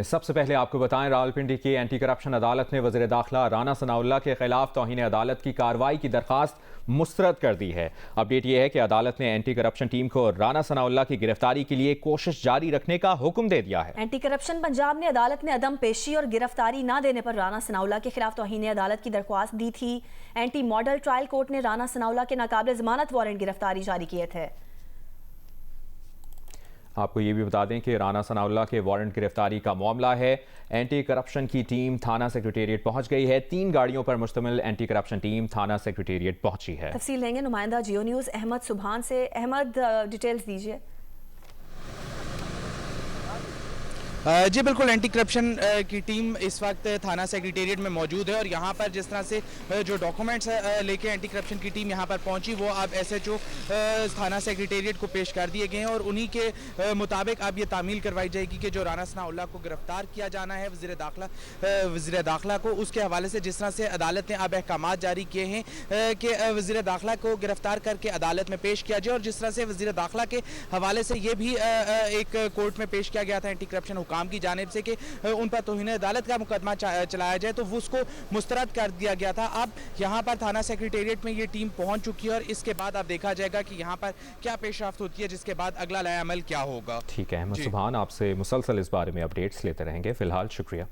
सबसे पहले आपको बताएं, रावलपिंडी की एंटी करप्शन अदालत ने वज़ीर दाखिला राना सनाउल्लाह के खिलाफ तौहीन अदालत की कार्रवाई की दरखास्त मुस्तरद कर दी है। अपडेट यह है कि अदालत ने एंटी करप्शन टीम को राना सनाउल्लाह की गिरफ्तारी के लिए कोशिश जारी रखने का हुक्म दे दिया है। एंटी करप्शन पंजाब ने अदालत में अदम पेशी और गिरफ्तारी न देने पर राना सनाउल्लाह के खिलाफ तौहीन अदालत की दरख्वास्त दी थी। एंटी मॉडल ट्रायल कोर्ट ने राना सनाउल्लाह के नाकाबिल जमानत वारंट गिरफ्तारी जारी किए थे। आपको ये भी बता दें कि राना सनाउल्लाह के वारंट गिरफ्तारी का मामला है। एंटी करप्शन की टीम थाना सेक्रेटेरिएट पहुंच गई है। 3 गाड़ियों पर मुश्तमिल एंटी करप्शन टीम थाना सेक्रेटेरिएट पहुंची है। तफसील लेंगे नुमाइंदा जियो न्यूज़ अहमद सुबहान से। अहमद, डिटेल्स दीजिए। जी बिल्कुल, एंटी करप्शन की टीम इस वक्त थाना सेक्रेटेरिएट में मौजूद है और यहाँ पर जिस तरह से जो डॉक्यूमेंट्स लेके एंटी करप्शन की टीम यहाँ पर पहुँची वो अब एसएचओ थाना सेक्रेटेरिएट को पेश कर दिए गए हैं और उन्हीं के मुताबिक अब ये तामील करवाई जाएगी कि जो राना सनाउल्लाह को गिरफ्तार किया जाना है वज़ीर दाखिला को, उसके हवाले से जिस तरह से अदालत ने अब अहकाम जारी किए हैं कि वज़ीर दाखिला को गिरफ्तार करके अदालत में पेश किया जाए और जिस तरह से वज़ीर दाखिला के हवाले से ये भी एक कोर्ट में पेश किया गया था एंटी करप्शन हुकाम की जानिब से कि उन पर तौहीन अदालत का मुकदमा चलाया जाए, तो वो उसको मुस्तरद कर दिया गया था। अब यहाँ पर थाना सेक्रेटेरिएट में ये टीम पहुंच चुकी है और इसके बाद अब देखा जाएगा कि यहाँ पर क्या पेशरफ्त होती है, जिसके बाद अगला लाए अमल क्या होगा। ठीक है अहमद सुबहान, आपसे मुसलसल इस बारे में अपडेट्स लेते रहेंगे। फिलहाल शुक्रिया।